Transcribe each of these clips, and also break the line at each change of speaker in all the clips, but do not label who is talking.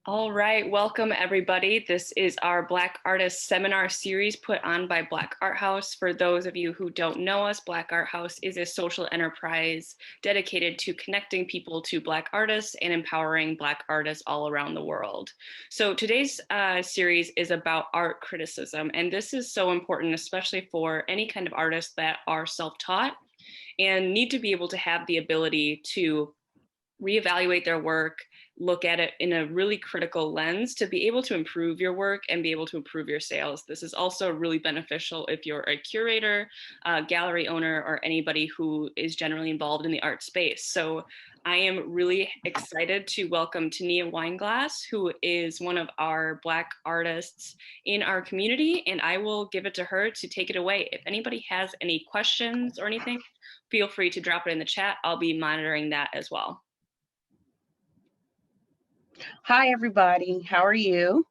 All right, welcome everybody. This is our BlkArtist Seminar series put on by BlkArthouse. For those of you who don't know us, BlkArthouse is a social enterprise dedicated to connecting people to Black artists and empowering Black artists all around the world. So today's series is about art criticism, and this is so important, especially for any kind of artists that are self-taught and need to be able to have the ability to reevaluate their work, look at it in a really critical lens to be able to improve your work and be able to improve your sales. This is also really beneficial if you're a curator, gallery owner, or anybody who is generally involved in the art space. So I am really excited to welcome Tania Wineglass, who is one of our Black artists in our community, and I will give it to her to take it away. If anybody has any questions or anything, feel free to drop it in the chat. I'll be monitoring that as well.
Hi, everybody. How are you?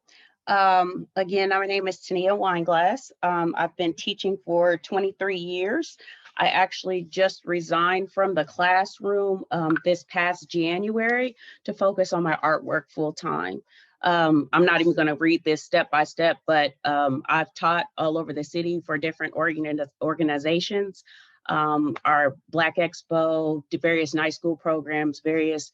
Again, my name is Tania Wineglass. I've been teaching for 23 years. I actually just resigned from the classroom this past January to focus on my artwork full time. I'm not even going to read this step by step, but I've taught all over the city for different organizations, our Black Expo, various night school programs, various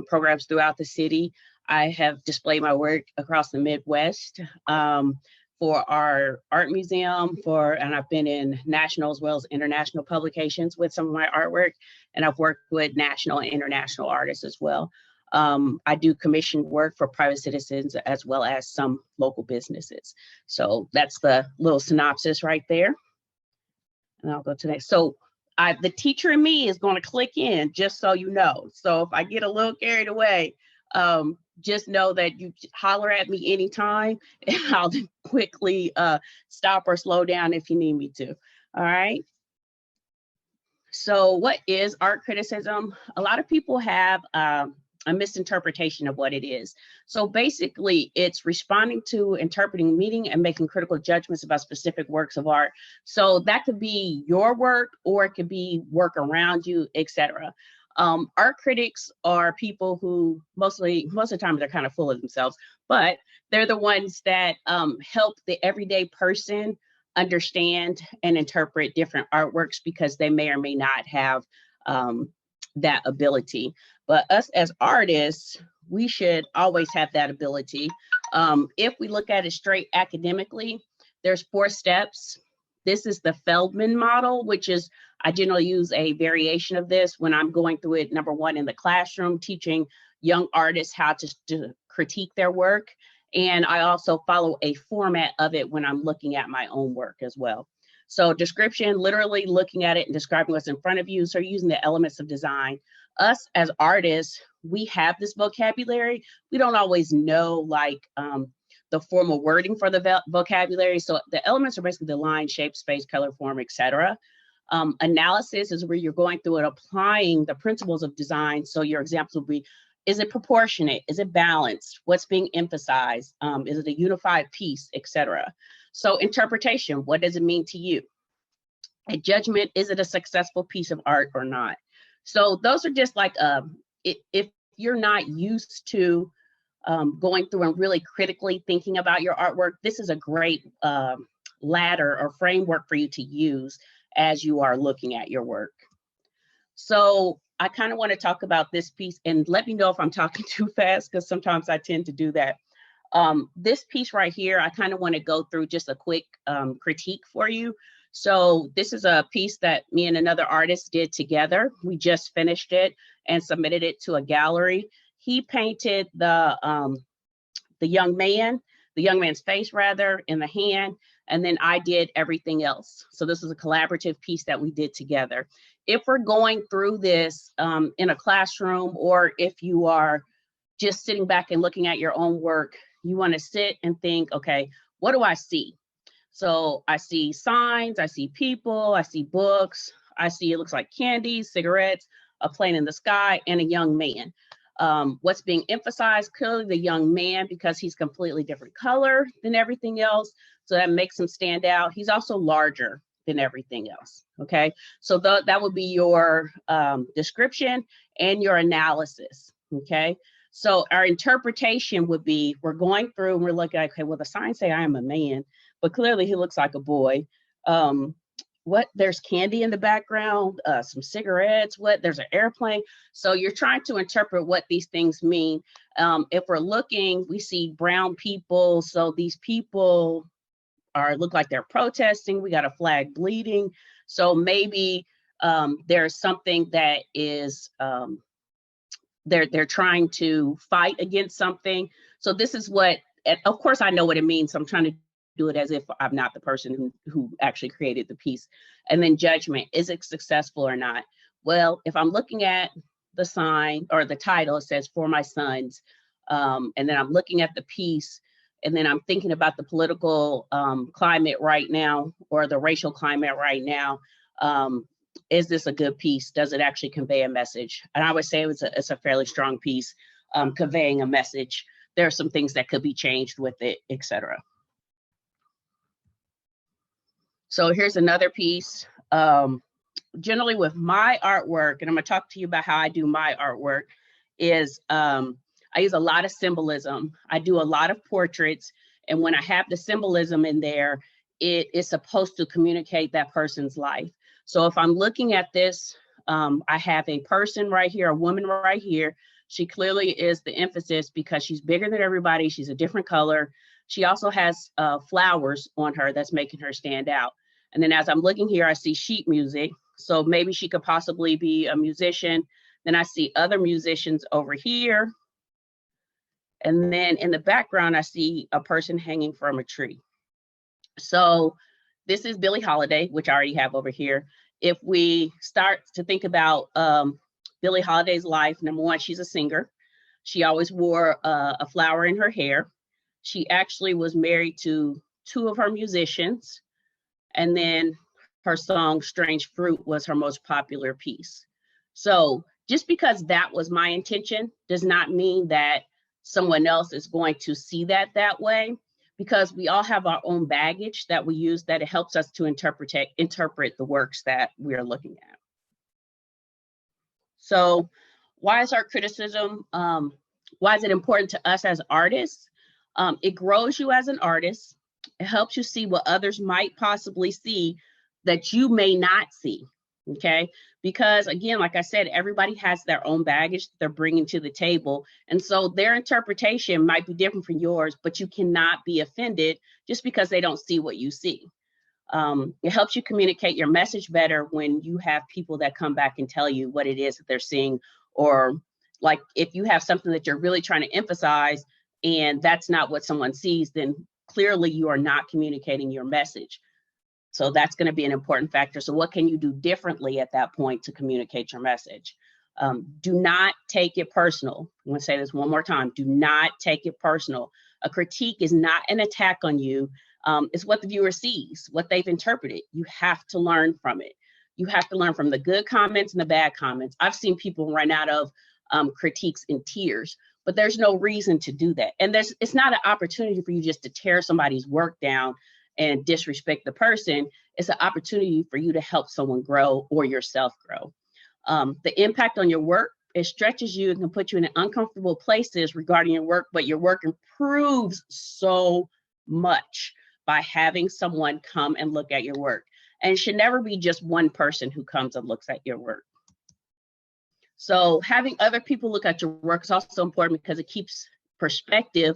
programs throughout the city. I have displayed my work across the Midwest for our art museum, and I've been in national as well as international publications with some of my artwork, and I've worked with national and international artists as well. I do commissioned work for private citizens as well as some local businesses. So that's the little synopsis right there. And I'll go to next. So the teacher in me is going to click in, just so you know. So if I get a little carried away, just know that you holler at me anytime and I'll quickly stop or slow down if you need me to. All right. So what is art criticism? A lot of people have a misinterpretation of what it is. So basically, it's responding to, interpreting, meaning, and making critical judgments about specific works of art. So that could be your work, or it could be work around you, etc. Art critics are people who most of the time they're kind of full of themselves, but they're the ones that help the everyday person understand and interpret different artworks because they may or may not have that ability. But us as artists, we should always have that ability. If we look at it straight academically, there's 4 steps. This is the Feldman model, which is, I generally use a variation of this when I'm going through it, number 1, in the classroom, teaching young artists how to critique their work. And I also follow a format of it when I'm looking at my own work as well. So description, literally looking at it and describing what's in front of you. So using the elements of design. Us as artists, we have this vocabulary. We don't always know like the formal wording for the vocabulary. So the elements are basically the line, shape, space, color, form, etc. Analysis is where you're going through and applying the principles of design. So your examples will be, is it proportionate? Is it balanced? What's being emphasized? Is it a unified piece, etc. So interpretation, what does it mean to you? A judgment, is it a successful piece of art or not? So those are just like, if you're not used to going through and really critically thinking about your artwork, this is a great ladder or framework for you to use as you are looking at your work. So I kind of want to talk about this piece, and let me know if I'm talking too fast, because sometimes I tend to do that. This piece right here, I kind of want to go through just a quick critique for you. So this is a piece that me and another artist did together. We just finished it and submitted it to a gallery. He painted the young man's face rather, in the hand, and then I did everything else. So this is a collaborative piece that we did together. If we're going through this in a classroom, or if you are just sitting back and looking at your own work, you want to sit and think, okay, what do I see? So I see signs, I see people, I see books, I see, it looks like candy, cigarettes, a plane in the sky, and a young man. What's being emphasized? Clearly the young man, because he's completely different color than everything else. So that makes him stand out. He's also larger than everything else, okay? So that would be your description and your analysis, okay? So our interpretation would be, we're going through and we're looking at, okay, well, the signs say I am a man, but clearly he looks like a boy. There's candy in the background, some cigarettes, there's an airplane. So you're trying to interpret what these things mean. If we're looking, we see brown people. So these people look like they're protesting. We got a flag bleeding. So maybe there's something that is, they're trying to fight against something. So this is what, of course I know what it means. So I'm trying to do it as if I'm not the person who actually created the piece. And then judgment, is it successful or not? Well, if I'm looking at the sign or the title, it says for my sons. And then I'm looking at the piece, and then I'm thinking about the political climate right now, or the racial climate right now. Is this a good piece? Does it actually convey a message? And I would say it's a fairly strong piece, conveying a message. There are some things that could be changed with it, etc. So here's another piece. Generally with my artwork, and I'm gonna talk to you about how I do my artwork, is I use a lot of symbolism. I do a lot of portraits. And when I have the symbolism in there, it is supposed to communicate that person's life. So if I'm looking at this, I have a person right here, a woman right here. She clearly is the emphasis because she's bigger than everybody. She's a different color. She also has flowers on her that's making her stand out. And then as I'm looking here, I see sheet music. So maybe she could possibly be a musician. Then I see other musicians over here. And then in the background, I see a person hanging from a tree. So this is Billie Holiday, which I already have over here. If we start to think about Billie Holiday's life, number one, she's a singer. She always wore a flower in her hair. She actually was married to two of her musicians. And then her song, Strange Fruit, was her most popular piece. So just because that was my intention does not mean that someone else is going to see that way, because we all have our own baggage that we use that it helps us to interpret the works that we are looking at. So why is art criticism, why is it important to us as artists? It grows you as an artist. It helps you see what others might possibly see that you may not see, okay? Because again, like I said, everybody has their own baggage they're bringing to the table. And so their interpretation might be different from yours, but you cannot be offended just because they don't see what you see. It helps you communicate your message better when you have people that come back and tell you what it is that they're seeing, or like if you have something that you're really trying to emphasize and that's not what someone sees, then clearly you are not communicating your message. So that's going to be an important factor. So what can you do differently at that point to communicate your message? Do not take it personal. I'm going to say this one more time. Do not take it personal. A critique is not an attack on you. It's what the viewer sees, what they've interpreted. You have to learn from it. You have to learn from the good comments and the bad comments. I've seen people run out of critiques in tears, but there's no reason to do that. And it's not an opportunity for you just to tear somebody's work down and disrespect the person. It's an opportunity for you to help someone grow or yourself grow. The impact on your work, it stretches you and can put you in uncomfortable places regarding your work, but your work improves so much by having someone come and look at your work. And it should never be just one person who comes and looks at your work. So having other people look at your work is also important because it keeps perspective,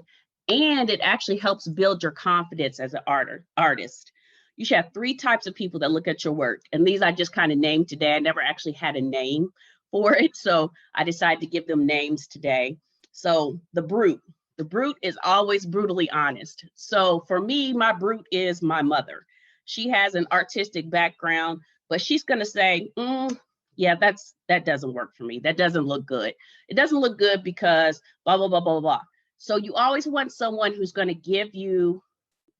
and it actually helps build your confidence as an artist. You should have 3 types of people that look at your work. And these I just kind of named today. I never actually had a name for it, so I decided to give them names today. So the brute. The brute is always brutally honest. So for me, my brute is my mother. She has an artistic background, but she's going to say, yeah, that doesn't work for me. That doesn't look good. It doesn't look good because blah, blah, blah, blah, blah. So you always want someone who's going to give you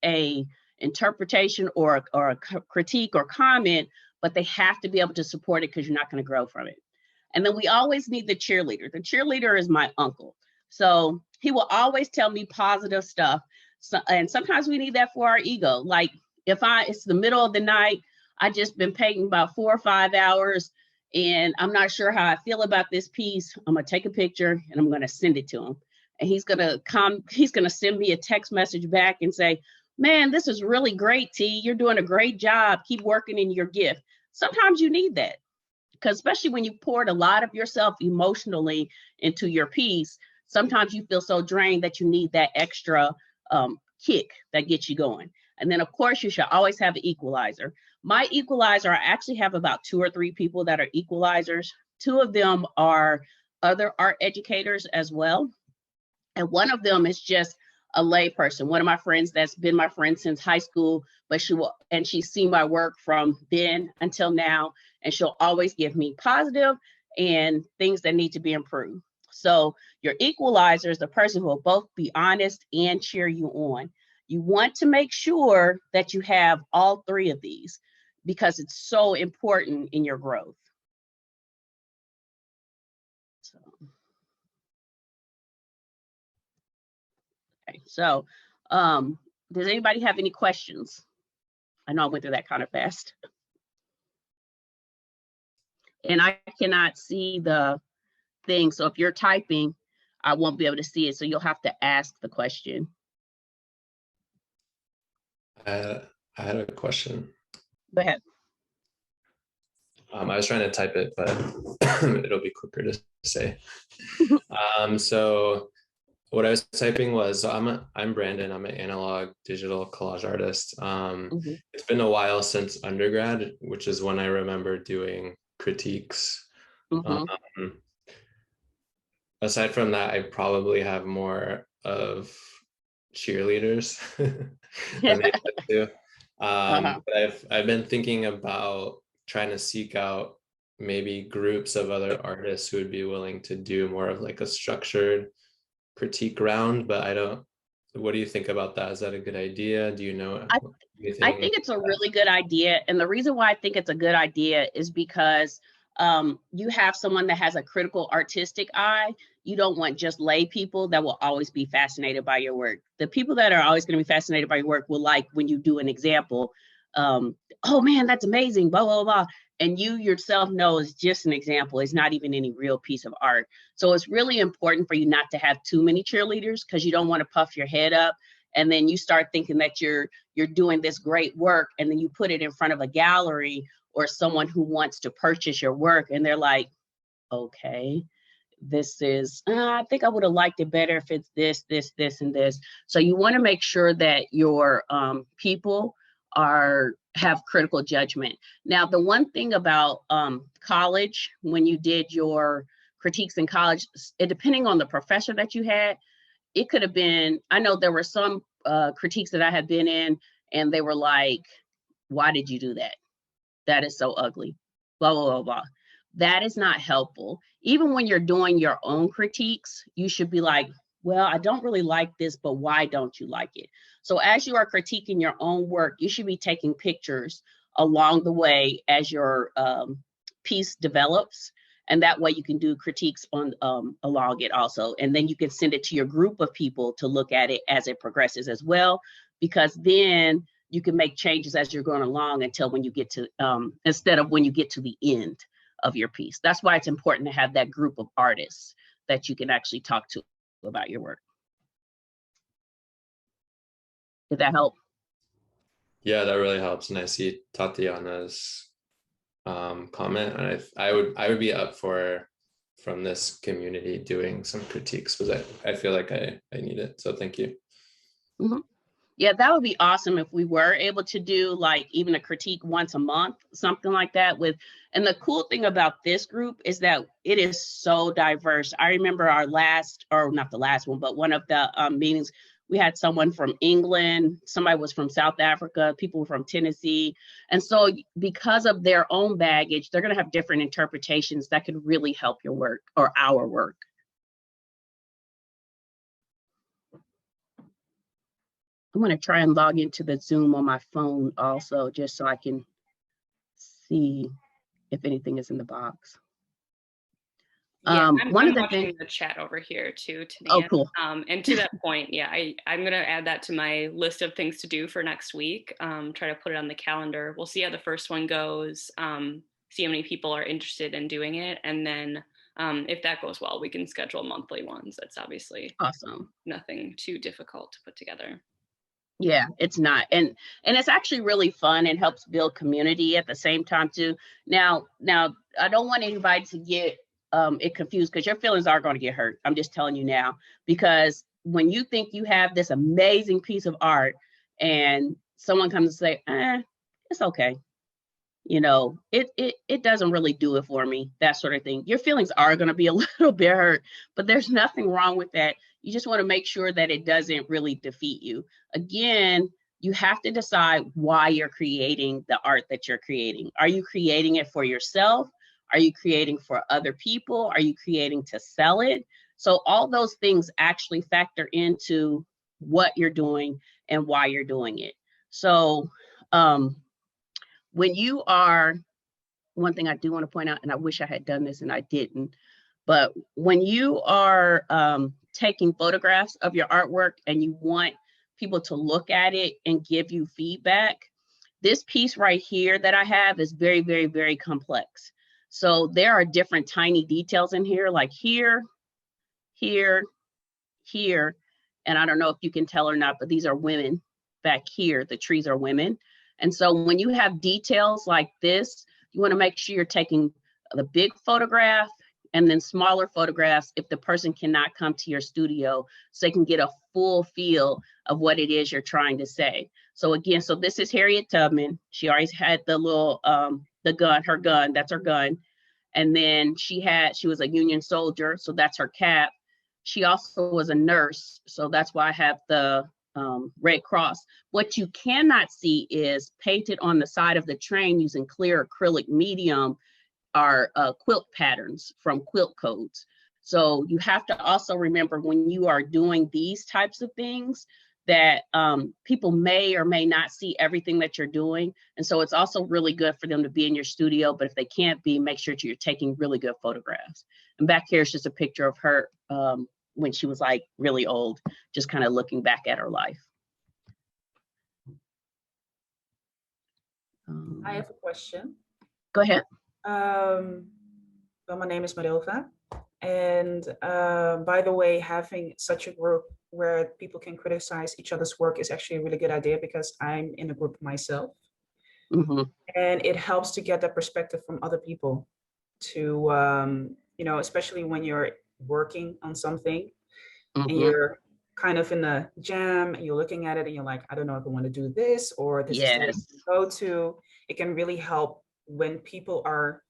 a interpretation or a critique or comment, but they have to be able to support it because you're not going to grow from it. And then we always need the cheerleader. The cheerleader is my uncle. So he will always tell me positive stuff. So, and sometimes we need that for our ego. Like if it's the middle of the night, I just been painting about 4 or 5 hours and I'm not sure how I feel about this piece. I'm gonna take a picture and I'm gonna send it to him. And he's gonna send me a text message back and say, man, this is really great, T. You're doing a great job. Keep working in your gift. Sometimes you need that, because especially when you poured a lot of yourself emotionally into your piece, sometimes you feel so drained that you need that extra kick that gets you going. And then of course you should always have an equalizer. My equalizer, I actually have about 2 or 3 people that are equalizers. 2 of them are other art educators as well. And one of them is just a lay person, one of my friends that's been my friend since high school, but she's seen my work from then until now, and she'll always give me positive and things that need to be improved. So your equalizer is the person who will both be honest and cheer you on. You want to make sure that you have all 3 of these because it's so important in your growth. So, okay, so does anybody have any questions? I know I went through that kind of fast. And I cannot see the thing. So if you're typing, I won't be able to see it. So you'll have to ask the question.
I had a question.
Go ahead.
I was trying to type it, but it'll be quicker to say. So what I was typing was, I'm Brandon. I'm an analog digital collage artist. It's been a while since undergrad, which is when I remember doing critiques. Aside from that, I probably have more of cheerleaders than the other two. But I've been thinking about trying to seek out maybe groups of other artists who would be willing to do more of like a structured critique round, but what do you think about that? Is that a good idea? Do you know?
I think it's a really good idea. And the reason why I think it's a good idea is because you have someone that has a critical artistic eye. You don't want just lay people that will always be fascinated by your work. The people that are always going to be fascinated by your work will, like when you do an example, oh man, that's amazing, blah, blah, blah. And you yourself know it's just an example. It's not even any real piece of art. So it's really important for you not to have too many cheerleaders, because you don't want to puff your head up. And then you start thinking that you're doing this great work, and then you put it in front of a gallery or someone who wants to purchase your work, and they're like, okay, this is, I think I would have liked it better if it's this, this, this, and this. So you want to make sure that your people have critical judgment. Now, the one thing about college, when you did your critiques in college, depending on the professor that you had, it could have been, I know there were some critiques that I had been in, and they were like, why did you do that? That is so ugly, blah, blah, blah, blah. That is not helpful. Even when you're doing your own critiques, you should be like, well, I don't really like this, but why don't you like it? So as you are critiquing your own work, you should be taking pictures along the way as your piece develops. And that way you can do critiques on along it also. And then you can send it to your group of people to look at it as it progresses as well, because then you can make changes as you're going along until when you get to, instead of when you get to the end of your piece. That's why it's important to have that group of artists that you can actually talk to about your work. Did that help?
Yeah, that really helps. And I see Tatiana's comment, and I would be up for, from this community, doing some critiques, because I feel like I need it. So thank you.
Yeah, that would be awesome if we were able to do like even a critique once a month, something like that. And the cool thing about this group is that it is so diverse. I remember our last, or not the last one, but one of the meetings, we had someone from England, somebody was from South Africa, people from Tennessee. And so because of their own baggage, they're going to have different interpretations that could really help your work or our work. I'm going to try and log into the Zoom on my phone also, just so I can see if anything is in the box.
Yeah, I'm watching the chat over here too, Tania.
Oh, cool.
And to that point, yeah, I'm going to add that to my list of things to do for next week. Try to put it on the calendar. We'll see how the first one goes. see how many people are interested in doing it. And then if that goes well, we can schedule monthly ones. That's obviously
Awesome.
nothing too difficult to put together.
Yeah, it's not. And it's actually really fun and helps build community at the same time too. Now I don't want anybody to get it confused, because your feelings are going to get hurt. I'm just telling you now, because when you think you have this amazing piece of art and someone comes and say, it's okay. It doesn't really do it for me, that sort of thing. Your feelings are going to be a little bit hurt, but there's nothing wrong with that. You just want to make sure that it doesn't really defeat you. Again, you have to decide why you're creating the art that you're creating. Are you creating it for yourself? Are you creating for other people? Are you creating to sell it? So all those things actually factor into what you're doing and why you're doing it. So when you are, one thing I do want to point out, and I wish I had done this and I didn't, but when you are taking photographs of your artwork and you want people to look at it and give you feedback, this piece right here that I have is very, very, very complex. So there are different tiny details in here, like here, here, here. And I don't know if you can tell or not, but these are women back here. The trees are women. And so when you have details like this, you want to make sure you're taking the big photograph and then smaller photographs if the person cannot come to your studio, so they can get a full feel of what it is you're trying to say. So again, so this is Harriet Tubman. She always had the little, the gun, her gun, that's her gun. And then she was a Union soldier, so that's her cap. She also was a nurse, so that's why I have the Red Cross. What you cannot see is painted on the side of the train using clear acrylic medium are quilt patterns from quilt codes. So you have to also remember when you are doing these types of things that people may or may not see everything that you're doing. And so it's also really good for them to be in your studio, but if they can't be, make sure that you're taking really good photographs. And back here is just a picture of her when she was like really old, just kind of looking back at her life.
I have a question.
Go ahead.
Well, my name is Marilva. And by the way, having such a group where people can criticize each other's work is actually a really good idea, because I'm in a group myself.
Mm-hmm.
And it helps to get that perspective from other people to, especially when you're working on something
Mm-hmm.
and you're kind of in a jam and you're looking at it and you're like, I don't know if I want to do this, or this is the way to go to. It can really help when people are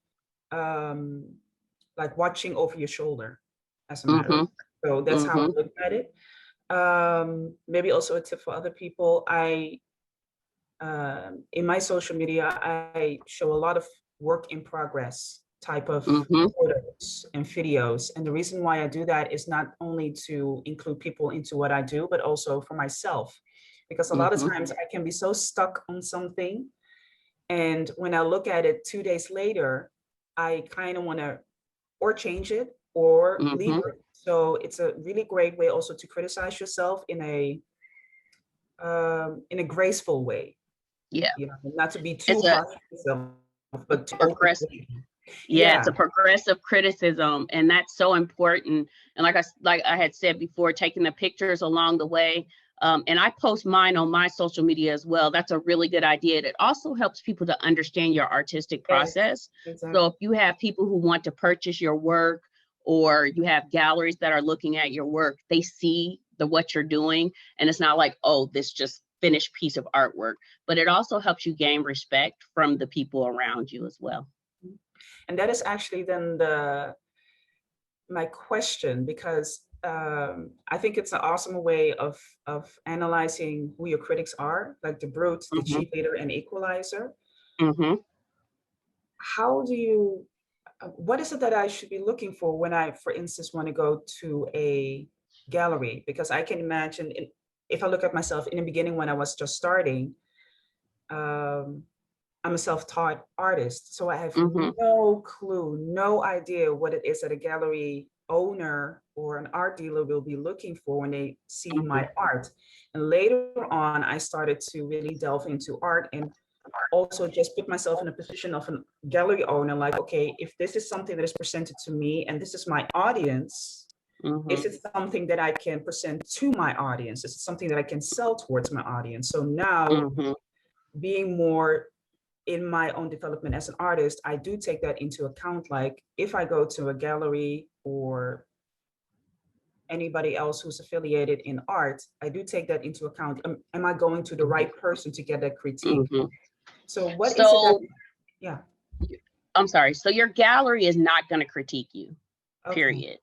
like watching over your shoulder, as a matter of fact. So that's how I look at it. Maybe also a tip for other people. In my social media, I show a lot of work in progress type of photos and videos. And the reason why I do that is not only to include people into what I do, but also for myself. Because a lot of times I can be so stuck on something, and when I look at it 2 days later, I kind of want to or change it or leave it. So it's a really great way also to criticize yourself in a graceful way.
Yeah.
Not to be too harsh on yourself, but to
progressive. Yeah, it's a progressive criticism, and that's so important. And like I had said before, taking the pictures along the way. And I post mine on my social media as well. That's a really good idea. It also helps people to understand your artistic process. Exactly. So if you have people who want to purchase your work, or you have galleries that are looking at your work, they see what you're doing. And it's not like, oh, this just finished piece of artwork, but it also helps you gain respect from the people around you as well.
And that is actually then my question, because I think it's an awesome way of analyzing who your critics are, like the brute, the cheerleader, and equalizer. How do you, what is it that I should be looking for when I, for instance, want to go to a gallery? Because I can imagine, if I look at myself in the beginning when I was just starting, I'm a self-taught artist, so I have no clue, no idea what it is that a gallery owner or an art dealer will be looking for when they see my art. And later on, I started to really delve into art and also just put myself in a position of a gallery owner, like, okay, if this is something that is presented to me and this is my audience, is it something that I can present to my audience? Is it something that I can sell towards my audience? So now being more in my own development as an artist, I do take that into account. Like if I go to a gallery or anybody else who's affiliated in art, I do take that into account. Am I going to the right person to get that critique? So what is it that, yeah.
I'm sorry. So your gallery is not going to critique you, period.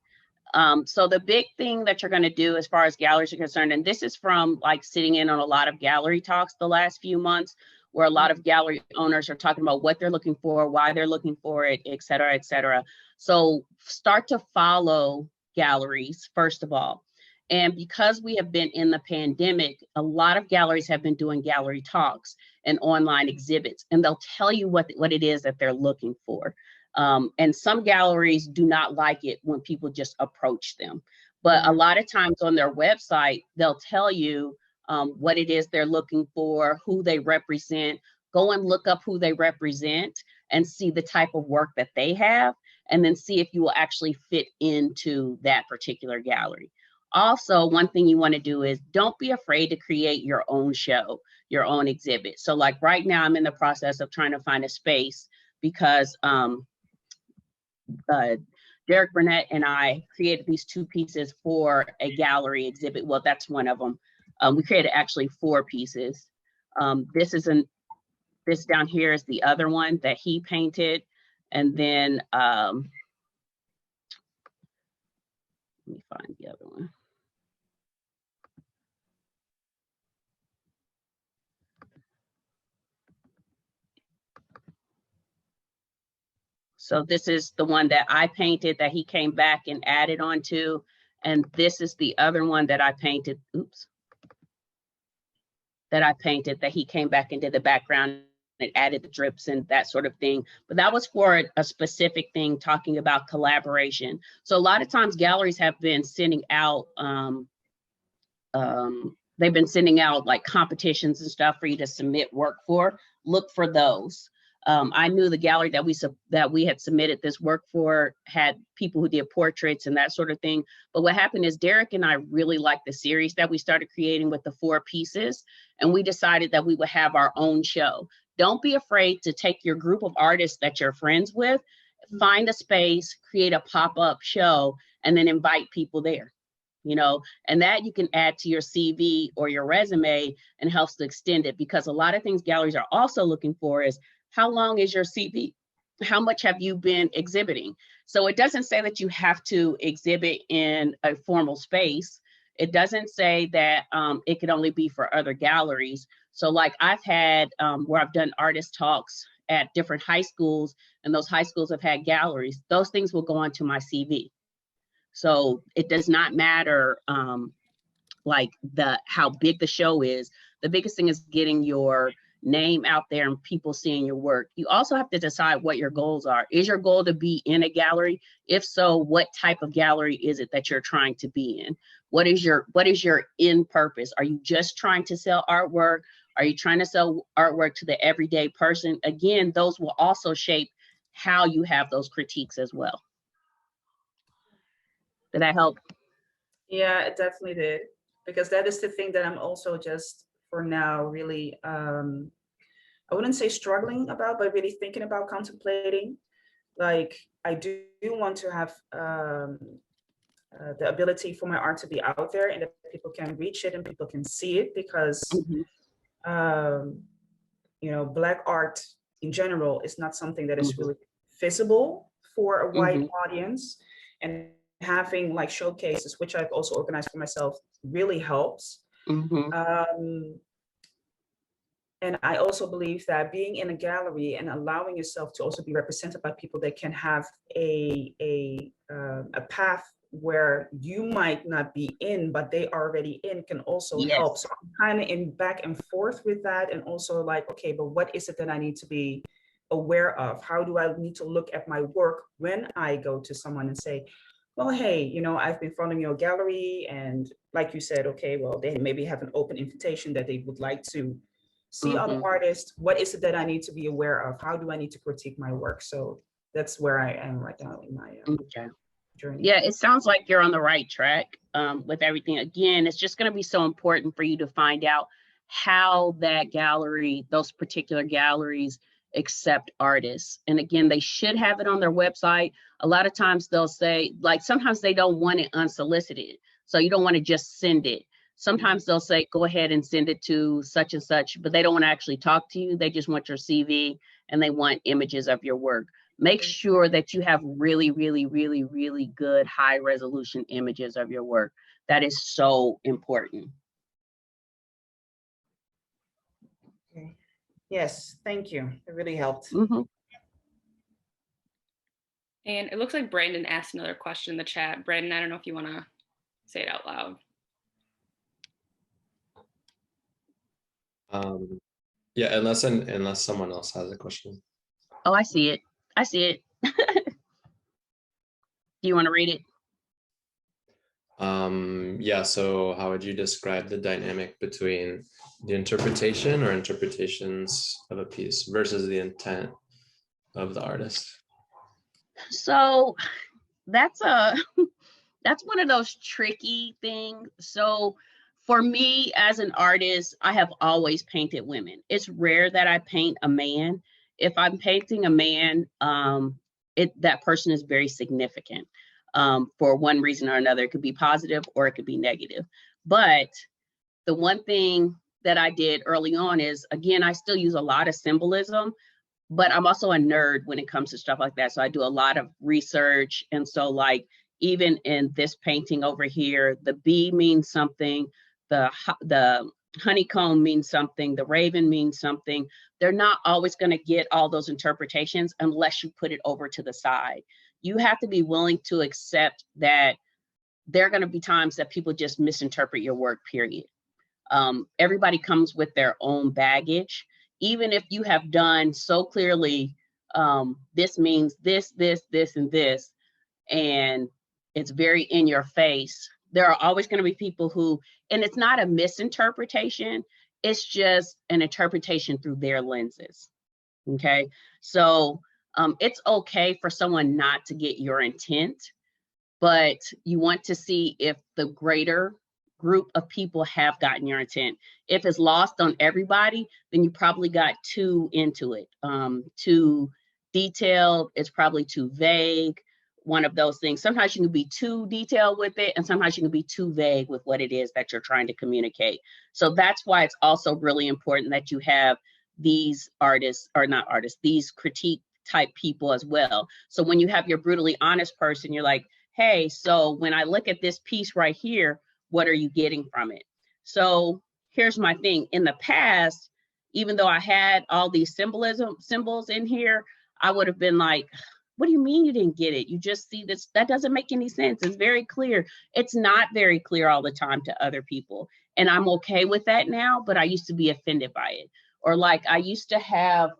So the big thing that you're going to do as far as galleries are concerned, and this is from like sitting in on a lot of gallery talks the last few months, where a lot of gallery owners are talking about what they're looking for, why they're looking for it, et cetera, et cetera. So start to follow galleries, first of all. And because we have been in the pandemic, a lot of galleries have been doing gallery talks and online exhibits, and they'll tell you what it is that they're looking for. And some galleries do not like it when people just approach them. But a lot of times on their website, they'll tell you what it is they're looking for, who they represent. Go and look up who they represent and see the type of work that they have, and then see if you will actually fit into that particular gallery. Also, one thing you want to do is don't be afraid to create your own show, your own exhibit. So like right now, I'm in the process of trying to find a space because Derek Burnett and I created these 2 pieces for a gallery exhibit. Well, that's one of them. We created actually 4 pieces. This down here is the other one that he painted. And then, let me find the other one. So this is the one that I painted that he came back and added onto. And this is the other one that I painted, that he came back and did the background and added the drips and that sort of thing. But that was for a specific thing talking about collaboration. So a lot of times galleries have been sending out, they've been sending out like competitions and stuff for you to submit work for. Look for those. I knew the gallery that we had submitted this work for had people who did portraits and that sort of thing. But what happened is Derek and I really liked the series that we started creating with the 4 pieces, and we decided that we would have our own show. Don't be afraid to take your group of artists that you're friends with, find a space, create a pop-up show, and then invite people there. You know, and that you can add to your CV or your resume and helps to extend it, because a lot of things galleries are also looking for is how long is your CV? How much have you been exhibiting? So it doesn't say that you have to exhibit in a formal space. It doesn't say that it could only be for other galleries. So like I've had where I've done artist talks at different high schools, and those high schools have had galleries. Those things will go onto my CV. So it does not matter like how big the show is. The biggest thing is getting your name out there and people seeing your work. You also have to decide what your goals are. Is your goal to be in a gallery? If so, what type of gallery is it that you're trying to be in? What is your end purpose? Are you just trying to sell artwork? Are you trying to sell artwork to the everyday person? Again, those will also shape how you have those critiques as well. Did that help?
Yeah, it definitely did. Because that is the thing that I'm also just for now really, I wouldn't say struggling about, but really thinking about, contemplating. Like I do want to have the ability for my art to be out there and that people can reach it and people can see it, because you know, Black art in general is not something that is really visible for a wide audience, and having like showcases, which I've also organized for myself, really helps. And I also believe that being in a gallery and allowing yourself to also be represented by people that can have a path where you might not be in, but they are already in, can also help. So I'm kind of in back and forth with that, and also like, okay, but what is it that I need to be aware of? How do I need to look at my work when I go to someone and say, well, hey, you know, I've been following your gallery, and like you said, okay, well, they maybe have an open invitation that they would like to see other artists, what is it that I need to be aware of? How do I need to critique my work? So that's where I am right now in my journey.
Yeah, it sounds like you're on the right track with everything. Again, it's just going to be so important for you to find out how that gallery, those particular galleries, accept artists. And again, they should have it on their website. A lot of times they'll say, like, sometimes they don't want it unsolicited. So you don't want to just send it. Sometimes they'll say, go ahead and send it to such and such, but they don't want to actually talk to you. They just want your CV and they want images of your work. Make sure that you have really, really, really, really good high resolution images of your work. That is so important.
Okay. Yes, thank you. It really helped.
And it looks like Brandon asked another question in the chat. Brandon, I don't know if you want to say it out loud.
Yeah, unless someone else has a question.
Oh, I see it. I see it. Do you want to read it?
Yeah, so how would you describe the dynamic between the interpretation or interpretations of a piece versus the intent of the artist?
So that's one of those tricky things. So for me as an artist, I have always painted women. It's rare that I paint a man. If I'm painting a man, that person is very significant for one reason or another. It could be positive or it could be negative. But the one thing that I did early on is, again, I still use a lot of symbolism, but I'm also a nerd when it comes to stuff like that. So I do a lot of research. And so, like, even in this painting over here, the bee means something, the honeycomb means something, the raven means something. They're not always going to get all those interpretations unless you put it over to the side. You have to be willing to accept that there are going to be times that people just misinterpret your work, period. Everybody comes with their own baggage. Even if you have done so clearly, this means this, this, this, and this, and it's very in your face, there are always going to be people who, and it's not a misinterpretation, it's just an interpretation through their lenses. Okay, so it's okay for someone not to get your intent, but you want to see if the greater group of people have gotten your intent. If it's lost on everybody, then you probably got too into it, too detailed. It's probably too vague. One of those things. Sometimes you can be too detailed with it, and sometimes you can be too vague with what it is that you're trying to communicate. So that's why it's also really important that you have these artists, or not artists, these critique type people as well. So when you have your brutally honest person, you're like, hey, so when I look at this piece right here, what are you getting from it? So here's my thing. In the past, even though I had all these symbols in here, I would have been like, what do you mean you didn't get it? You just see this, that doesn't make any sense. It's very clear. It's not very clear all the time to other people. And I'm okay with that now, but I used to be offended by it. Or like I used to have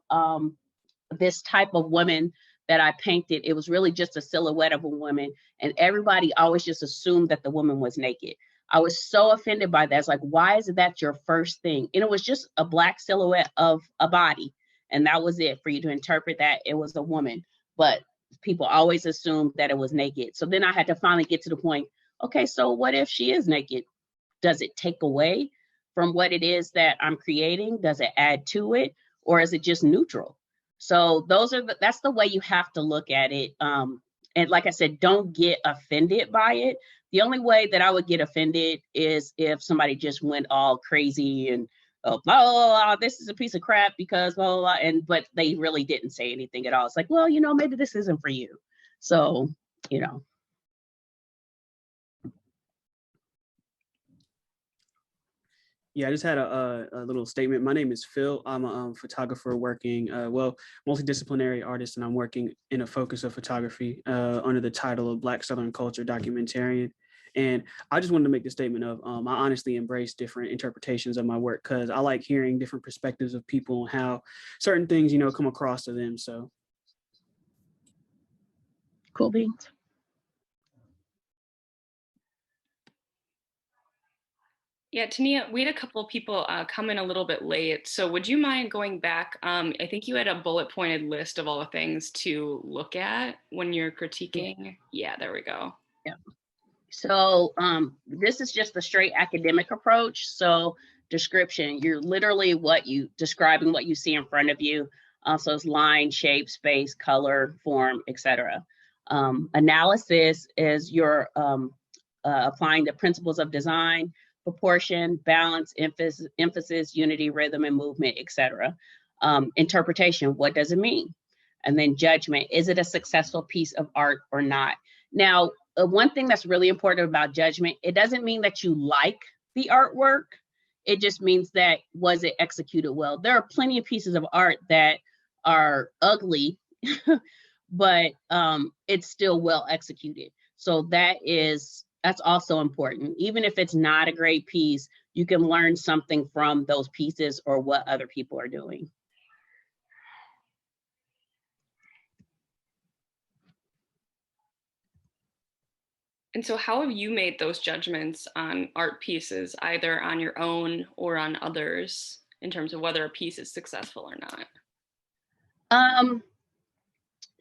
this type of woman that I painted. It was really just a silhouette of a woman, and everybody always just assumed that the woman was naked. I was so offended by that. It's like, why is that your first thing? And it was just a black silhouette of a body. And that was it for you to interpret that it was a woman. But people always assumed that it was naked. So then I had to finally get to the point, okay, so what if she is naked? Does it take away from what it is that I'm creating? Does it add to it? Or is it just neutral? So that's the way you have to look at it. And like I said, don't get offended by it. The only way that I would get offended is if somebody just went all crazy and oh, blah, blah, blah, this is a piece of crap because blah, blah, blah, but they really didn't say anything at all. It's like, well, maybe this isn't for you. So,
Yeah, I just had a little statement. My name is Phil. I'm a photographer working, multidisciplinary artist, and I'm working in a focus of photography under the title of Black Southern Culture Documentarian. And I just wanted to make the statement of I honestly embrace different interpretations of my work because I like hearing different perspectives of people and how certain things, come across to them. So.
Cool beans.
Yeah, Tania, we had a couple of people come in a little bit late. So would you mind going back? I think you had a bullet pointed list of all the things to look at when you're critiquing. Yeah, there we go.
Yeah. So this is just a straight academic approach. So description, you're literally describing what you see in front of you. So it's line, shape, space, color, form, etc. Analysis is your applying the principles of design, proportion, balance, emphasis, unity, rhythm, and movement, etc. Interpretation, what does it mean? And then judgment, is it a successful piece of art or not? Now, one thing that's really important about judgment, it doesn't mean that you like the artwork. It just means that, was it executed well? There are plenty of pieces of art that are ugly, but it's still well executed. So that's also important. Even if it's not a great piece, you can learn something from those pieces or what other people are doing.
And so how have you made those judgments on art pieces, either on your own or on others, in terms of whether a piece is successful or not?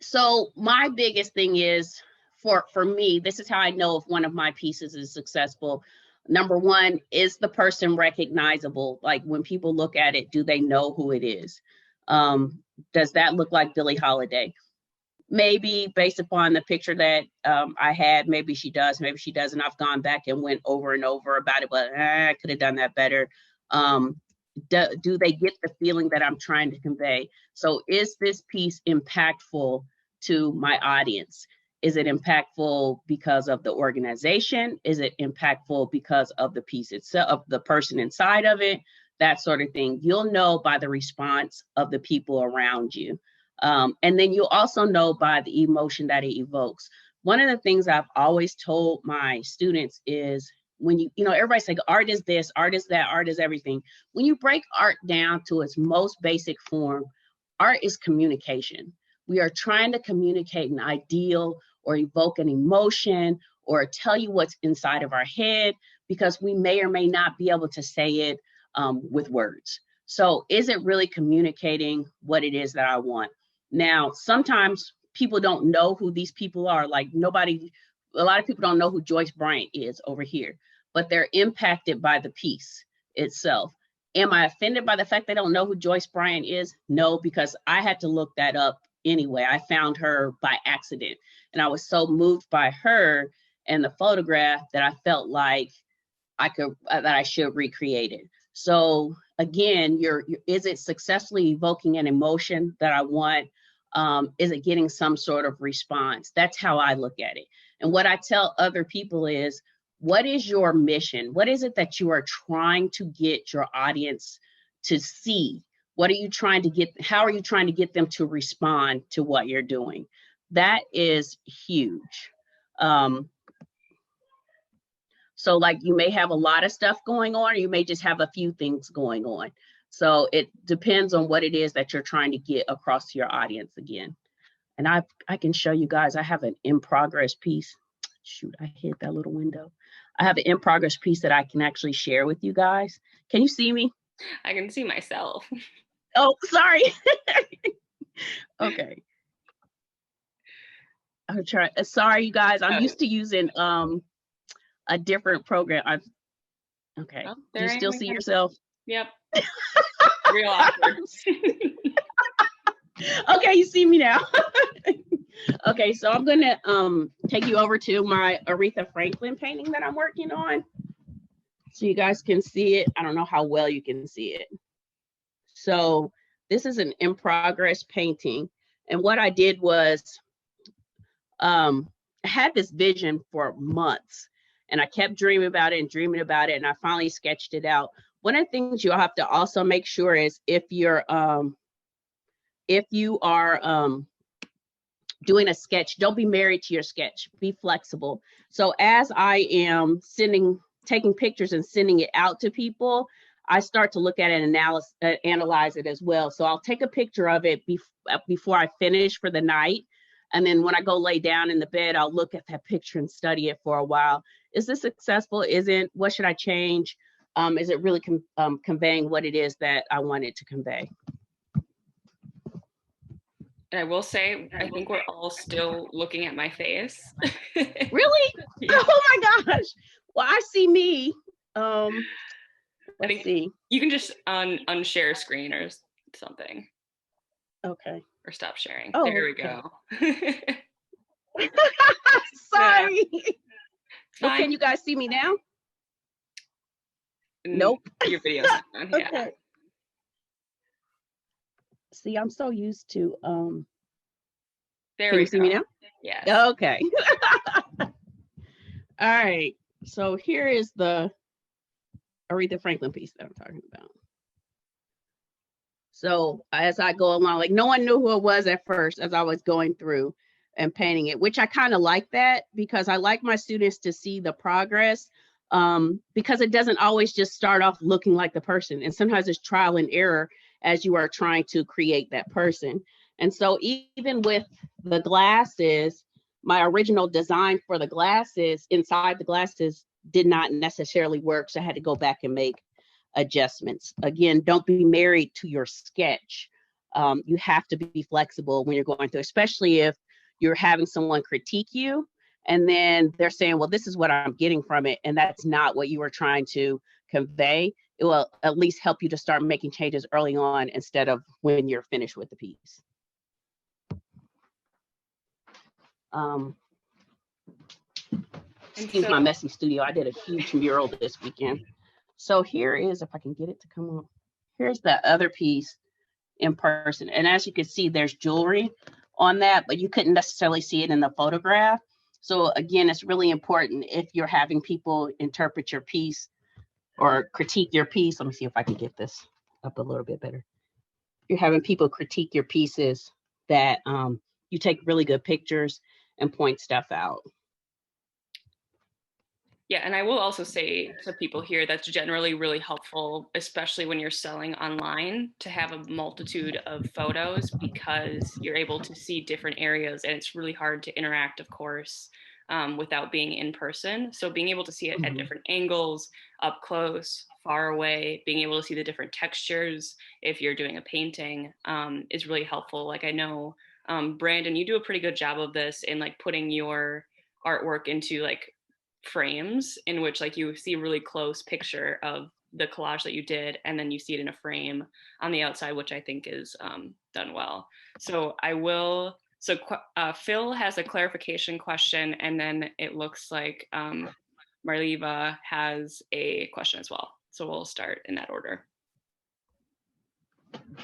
So my biggest thing is, for me, this is how I know if one of my pieces is successful. Number one, is the person recognizable? Like when people look at it, do they know who it is? Does that look like Billie Holiday? Maybe based upon the picture that I had, maybe she does, maybe she doesn't. I've gone back and went over and over about it, but I could have done that better. Do they get the feeling that I'm trying to convey? So is this piece impactful to my audience? Is it impactful because of the organization? Is it impactful because of the piece itself, of the person inside of it? That sort of thing. You'll know by the response of the people around you. And then you'll also know by the emotion that it evokes. One of the things I've always told my students is, when you know, everybody's like, art is this, art is that, art is everything. When you break art down to its most basic form, art is communication. We are trying to communicate an ideal or evoke an emotion or tell you what's inside of our head, because we may or may not be able to say it with words. So is it really communicating what it is that I want? Now, sometimes people don't know who these people are. Like a lot of people don't know who Joyce Bryant is over here, but they're impacted by the piece itself. Am I offended by the fact they don't know who Joyce Bryant is? No, because I had to look that up anyway. I found her by accident, and I was so moved by her and the photograph that I felt like I should recreate it. So again, is it successfully evoking an emotion that I want? Is it getting some sort of response? That's how I look at it. And what I tell other people is, what is your mission? What is it that you are trying to get your audience to see? What are you trying to get? How are you trying to get them to respond to what you're doing? That is huge. So like you may have a lot of stuff going on, or you may just have a few things going on. So it depends on what it is that you're trying to get across to your audience again. And I can show you guys, I have an in progress piece. Shoot, I hit that little window. I have an in progress piece that I can actually share with you guys. Can you see me?
I can see myself.
Oh, sorry. Okay. I'm trying. Sorry, you guys. I'm used to using a different program. Okay. Oh, do you still see yourself?
Yep. Real awkward.
Okay, you see me now. Okay, so I'm gonna take you over to my Aretha Franklin painting that I'm working on, so you guys can see it. I don't know how well you can see it. So this is an in progress painting, and what I did was I had this vision for months, and I kept dreaming about it, and I finally sketched it out. One of the things you'll have to also make sure is, if you are doing a sketch, don't be married to your sketch. Be flexible. So as I am taking pictures and sending it out to people, I start to look at it and analyze it as well. So I'll take a picture of it before I finish for the night. And then when I go lay down in the bed, I'll look at that picture and study it for a while. Is this successful? Isn't? What should I change? is it really conveying what it is that I wanted to convey?
And I will say, I think we're all still looking at my face.
Really?
Yeah.
Oh my gosh. Well, I see me. Let's see.
You can just unshare screen or something.
Okay.
Or stop sharing.
Oh,
there we
okay.
go.
Sorry. Well,
Fine.
can you guys see me now?
Nope. Your video's not on. Yeah.
Okay. See, I'm so used to
There
can
we
you see
go.
me now?
Yes.
Okay. All right. So here is the Aretha Franklin piece that I'm talking about. So as I go along, like no one knew who it was at first as I was going through and painting it, which I kind of like that because I like my students to see the progress because it doesn't always just start off looking like the person. And sometimes it's trial and error as you are trying to create that person. And so even with the glasses, my original design for the glasses, inside the glasses did not necessarily work. So I had to go back and make adjustments. Again, don't be married to your sketch. You have to be flexible when you're going through, especially if you're having someone critique you and then they're saying, well, this is what I'm getting from it. And that's not what you were trying to convey. It will at least help you to start making changes early on instead of when you're finished with the piece. Excuse my messy studio. I did a huge mural this weekend. So here is, if I can get it to come up, here's the other piece in person. And as you can see, there's jewelry on that, but you couldn't necessarily see it in the photograph. So again, it's really important if you're having people interpret your piece or critique your piece. Let me see if I can get this up a little bit better. You're having people critique your pieces that you take really good pictures and point stuff out.
Yeah, and I will also say to people here that's generally really helpful, especially when you're selling online, to have a multitude of photos because you're able to see different areas and it's really hard to interact, of course, without being in person. So being able to see it at different angles, up close, far away, being able to see the different textures if you're doing a painting is really helpful. Like I know, Brandon, you do a pretty good job of this in like putting your artwork into like frames in which like you see a really close picture of the collage that you did and then you see it in a frame on the outside, which I think is done well. So Phil has a clarification question and then it looks like Marliva has a question as well. So we'll start in that order.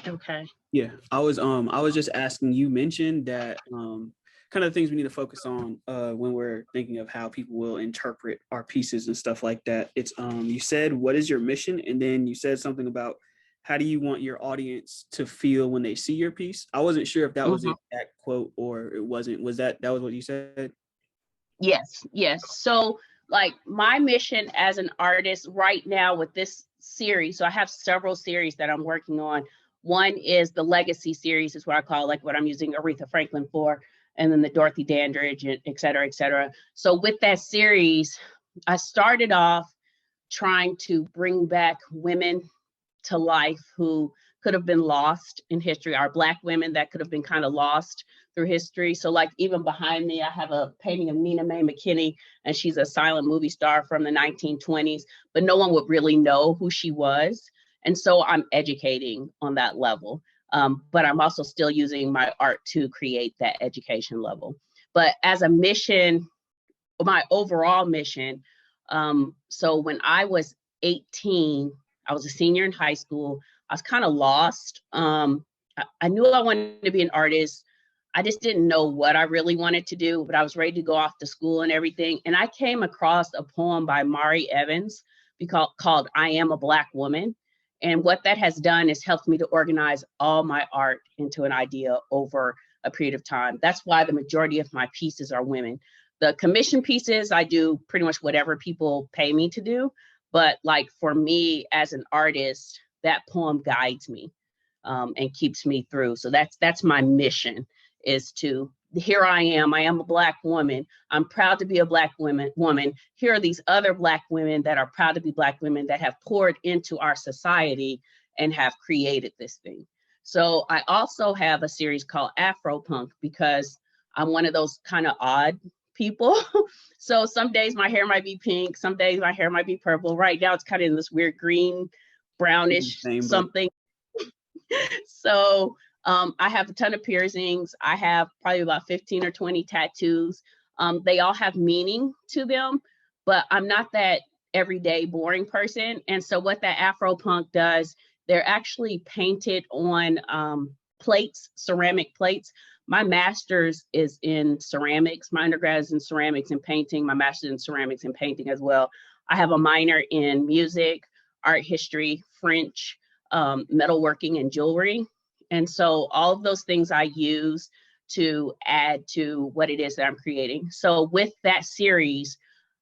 Okay.
Yeah, I was just asking, you mentioned that kind of things we need to focus on when we're thinking of how people will interpret our pieces and stuff like that. It's you said, what is your mission? And then you said something about how do you want your audience to feel when they see your piece? I wasn't sure if that was the exact quote or it wasn't. Was that was what you said?
Yes. So like my mission as an artist right now with this series, so I have several series that I'm working on. One is the Legacy series is what I call like what I'm using Aretha Franklin for, and then the Dorothy Dandridge, et cetera, et cetera. So with that series, I started off trying to bring back women to life who could have been lost in history, our Black women that could have been kind of lost through history. So like even behind me, I have a painting of Nina Mae McKinney, and she's a silent movie star from the 1920s, but no one would really know who she was. And so I'm educating on that level. But I'm also still using my art to create that education level. But as a mission, my overall mission, so when I was 18, I was a senior in high school. I was kind of lost. I knew I wanted to be an artist. I just didn't know what I really wanted to do, but I was ready to go off to school and everything. And I came across a poem by Mari Evans called I Am a Black Woman. And what that has done is helped me to organize all my art into an idea over a period of time. That's why the majority of my pieces are women. The commission pieces, I do pretty much whatever people pay me to do. But like for me as an artist, that poem guides me and keeps me through. So that's my mission, is to here I am a Black woman. I'm proud to be a Black woman. Here are these other Black women that are proud to be Black women that have poured into our society and have created this thing. So I also have a series called Afro Punk because I'm one of those kind of odd people. So some days my hair might be pink, some days my hair might be purple. Right now it's kind of in this weird green, brownish something. So I have a ton of piercings. I have probably about 15 or 20 tattoos. They all have meaning to them, but I'm not that everyday boring person. And so what that Afro Punk does, they're actually painted on plates, ceramic plates. My master's is in ceramics. My undergrad is in ceramics and painting. My master's in ceramics and painting as well. I have a minor in music, art history, French, metalworking, and jewelry. And so all of those things I use to add to what it is that I'm creating. So with that series,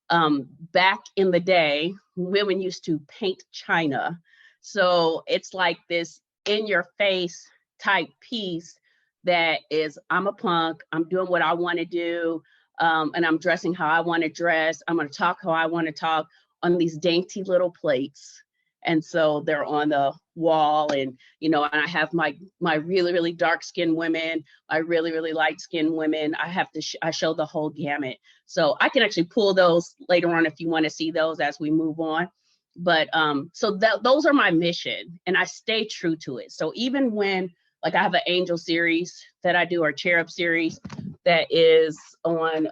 back in the day, women used to paint china. So it's like this in your face type piece that is, I'm a punk, I'm doing what I want to do, and I'm dressing how I want to dress. I'm going to talk how I want to talk on these dainty little plates. And so they're on the wall, and, you know, and I have my really, really dark skinned women, my really, really light skinned women. I have to, I show the whole gamut. So I can actually pull those later on if you want to see those as we move on. But so those are my mission, and I stay true to it. So even when, like, I have an angel series that I do, or cherub series that is on,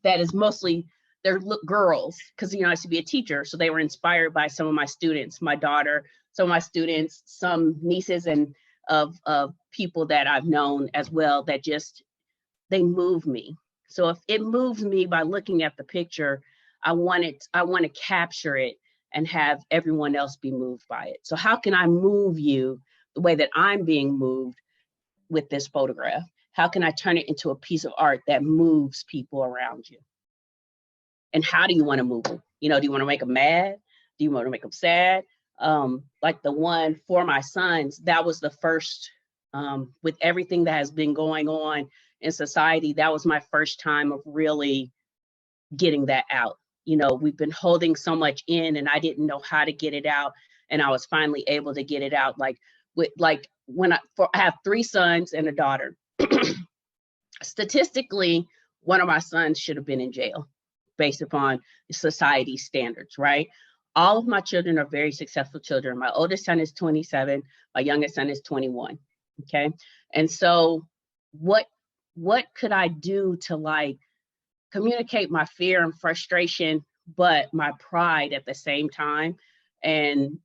that is mostly, they're girls, because, you know, I used to be a teacher. So they were inspired by some of my students, my daughter, some of my students, some nieces and of people that I've known as well, that just, they move me. So if it moves me by looking at the picture, I want to capture it and have everyone else be moved by it. So how can I move you the way that I'm being moved with this photograph? How can I turn it into a piece of art that moves people around you? And how do you want to move them? You know, do you want to make them mad? Do you want to make them sad? Like the one for my sons, that was the first, with everything that has been going on in society, that was my first time of really getting that out. You know, we've been holding so much in, and I didn't know how to get it out. And I was finally able to get it out. Like when I have 3 sons and a daughter. Statistically, one of my sons should have been in jail based upon society standards, right? All of my children are very successful children. My oldest son is 27, my youngest son is 21, okay? And so what could I do to, like, communicate my fear and frustration, but my pride at the same time, and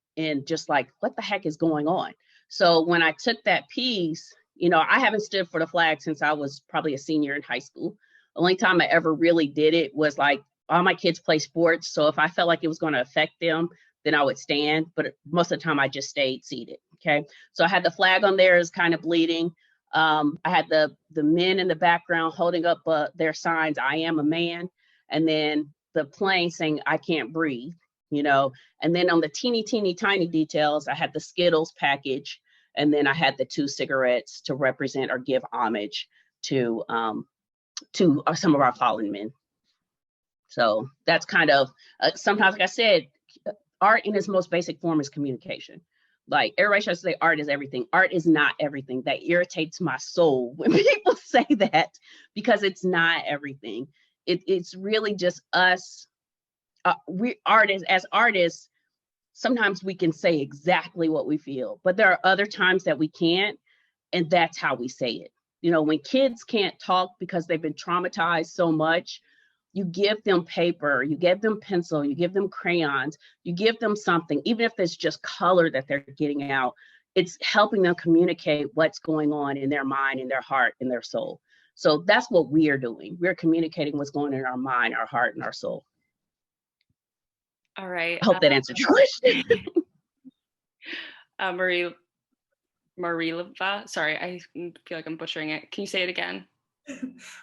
just like, what the heck is going on? So when I took that piece, you know, I haven't stood for the flag since I was probably a senior in high school. The only time I ever really did it was, like, all my kids play sports. So if I felt like it was going to affect them, then I would stand. But most of the time I just stayed seated. Okay. So I had the flag on there, is kind of bleeding. I had the men in the background holding up their signs, I am a man. And then the plane saying, I can't breathe, you know. And then on the teeny tiny details, I had the Skittles package. And then I had the 2 cigarettes to represent or give homage to some of our fallen men. So that's kind of, sometimes, like I said, art in its most basic form is communication. Like, everybody tries to say art is everything. Art is not everything. That irritates my soul when people say that, because it's not everything. It's really just us. As artists, sometimes we can say exactly what we feel, but there are other times that we can't, and that's how we say it. You know, when kids can't talk because they've been traumatized so much, you give them paper, you give them pencil, you give them crayons, you give them something, even if it's just color that they're getting out, it's helping them communicate what's going on in their mind, in their heart, in their soul. So that's what we are doing. We're communicating what's going on in our mind, our heart, and our soul.
All right.
I hope that answered your question.
Marilva, sorry, I feel like I'm butchering it. Can you say it again?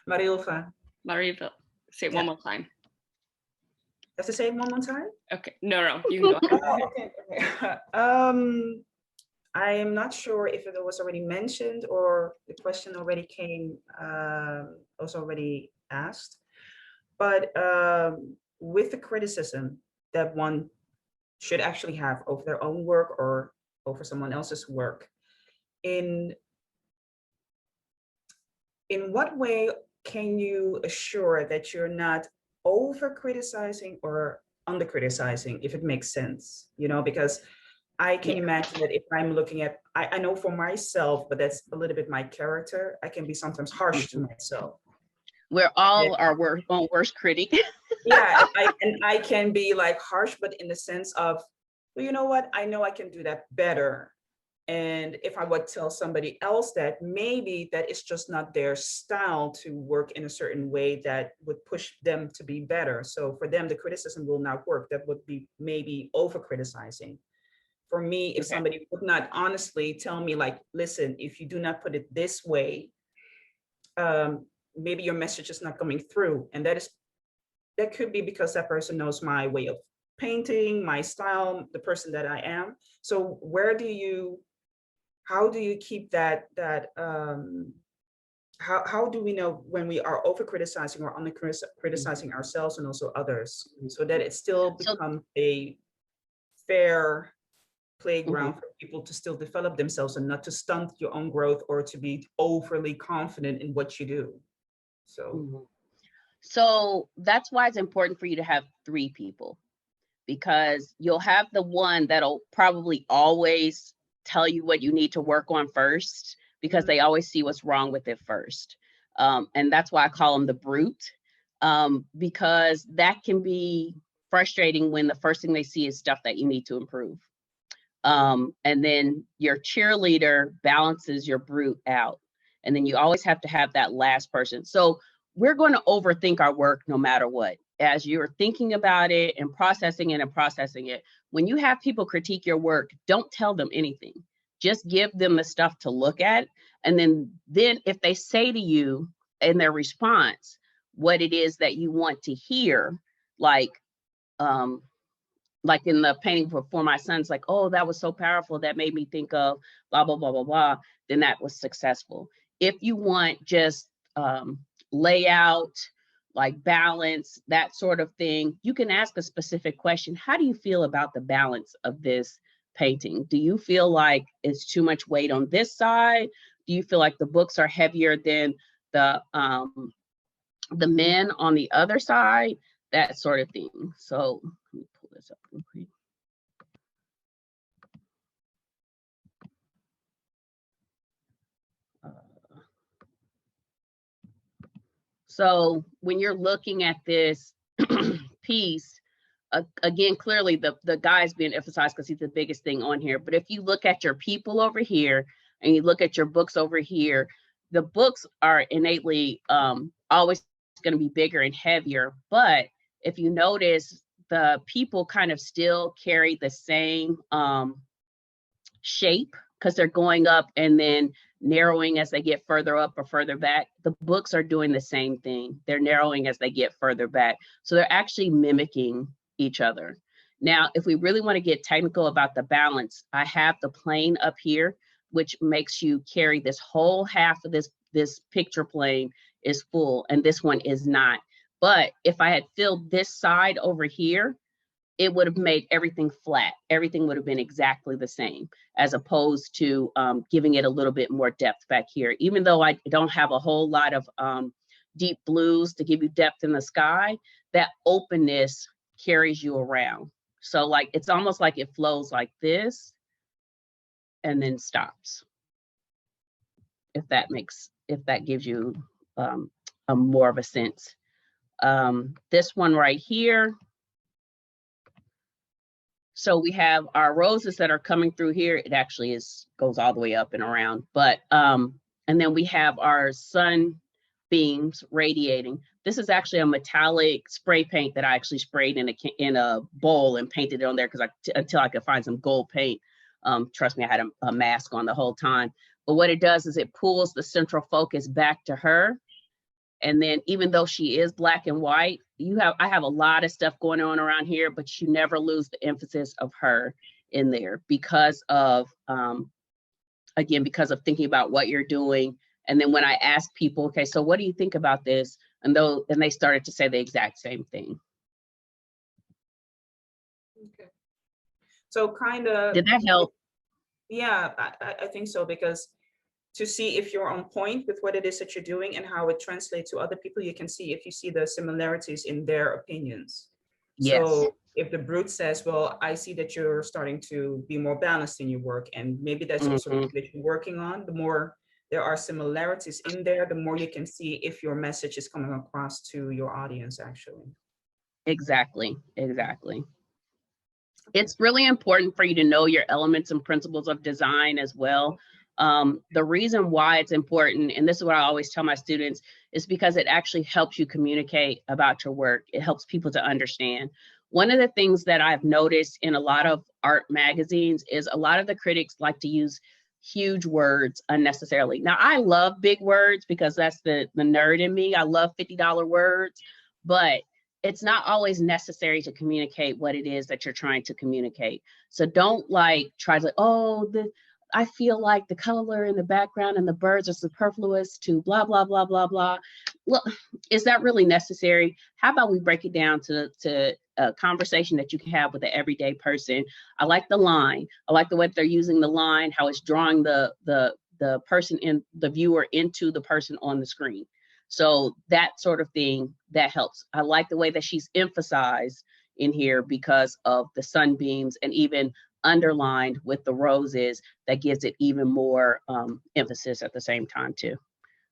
Marilva.
Marilva, say it one more time.
Have to say it one more time?
Okay, no, you can go ahead.
Okay. I am not sure if it was already mentioned or the question already was already asked, but with the criticism that one should actually have over their own work or over someone else's work, in what way can you assure that you're not over criticizing or under criticizing, if it makes sense, because I can imagine that if I'm looking at, I know for myself, but that's a little bit my character, I can be sometimes harsh to myself.
We're all our own worst critic.
Yeah, I can be like harsh, but in the sense of, well, you know what, I know I can do that better. And if I would tell somebody else that, maybe that it's just not their style to work in a certain way that would push them to be better. So for them, the criticism will not work. That would be maybe over criticizing. For me, if somebody would not honestly tell me, like, listen, if you do not put it this way, maybe your message is not coming through. And that could be because that person knows my way of painting, my style, the person that I am. So how do you keep that, how do we know when we are over criticizing or under criticizing ourselves and also others, so that it still becomes a fair playground for people to still develop themselves and not to stunt your own growth or to be overly confident in what you do?
So that's why it's important for you to have 3 people, because you'll have the one that'll probably always tell you what you need to work on first, because they always see what's wrong with it first. And that's why I call them the brute, because that can be frustrating when the first thing they see is stuff that you need to improve. And then your cheerleader balances your brute out. And then you always have to have that last person. So we're going to overthink our work no matter what. As you're thinking about it and processing it, when you have people critique your work, don't tell them anything. Just give them the stuff to look at. And then if they say to you in their response what it is that you want to hear, like in the painting for my sons, like, oh, that was so powerful, that made me think of blah, blah, blah, blah, blah, then that was successful. If you want just layout, like balance, that sort of thing, you can ask a specific question. How do you feel about the balance of this painting? Do you feel like it's too much weight on this side? Do you feel like the books are heavier than the men on the other side? That sort of thing. So let me pull this up real quick. So when you're looking at this piece, again, clearly the guy's being emphasized because he's the biggest thing on here. But if you look at your people over here and you look at your books over here, the books are innately always going to be bigger and heavier. But if you notice, the people kind of still carry the same shape, because they're going up and then narrowing as they get further up or further back. The books are doing the same thing. They're narrowing as they get further back. So they're actually mimicking each other. Now, if we really want to get technical about the balance, I have the plane up here, which makes you carry this whole half of this picture plane is full, and this one is not. But if I had filled this side over here, it would have made everything flat. Everything would have been exactly the same, as opposed to giving it a little bit more depth back here. Even though I don't have a whole lot of deep blues to give you depth in the sky, that openness carries you around. So like, it's almost like it flows like this and then stops. If that gives you a more of a sense. This one right here. So we have our roses that are coming through here. It actually goes all the way up and around, but and then we have our sunbeams radiating. This is actually a metallic spray paint that I actually sprayed in a bowl and painted it on there until I could find some gold paint. Trust me, I had a mask on the whole time. But what it does is it pulls the central focus back to her. And then even though she is black and white, I have a lot of stuff going on around here, but you never lose the emphasis of her in there because of again, because of thinking about what you're doing. And then when I ask people, okay, so what do you think about this? And they started to say the exact same thing.
Okay. So kind of.
Did that help?
Yeah, I think so, because to see if you're on point with what it is that you're doing and how it translates to other people, you can see if you see the similarities in their opinions.
Yes.
So if the brute says, well, I see that you're starting to be more balanced in your work, and maybe that's also something that you're working on, the more there are similarities in there, the more you can see if your message is coming across to your audience, actually.
Exactly. It's really important for you to know your elements and principles of design as well. The reason why it's important, and this is what I always tell my students, is because it actually helps you communicate about your work. It helps people to understand. One of the things that I've noticed in a lot of art magazines is a lot of the critics like to use huge words unnecessarily. Now, I love big words because that's the nerd in me. I love $50 words, but it's not always necessary to communicate what it is that you're trying to communicate. So don't try to, I feel like the color in the background and the birds are superfluous to blah, blah, blah, blah, blah. Well, is that really necessary? How about we break it down to a conversation that you can have with an everyday person? I like the line. I like the way they're using the line, how it's drawing the person in the viewer into the person on the screen. So that sort of thing, that helps. I like the way that she's emphasized in here because of the sunbeams, and even underlined with the roses, that gives it even more emphasis at the same time too.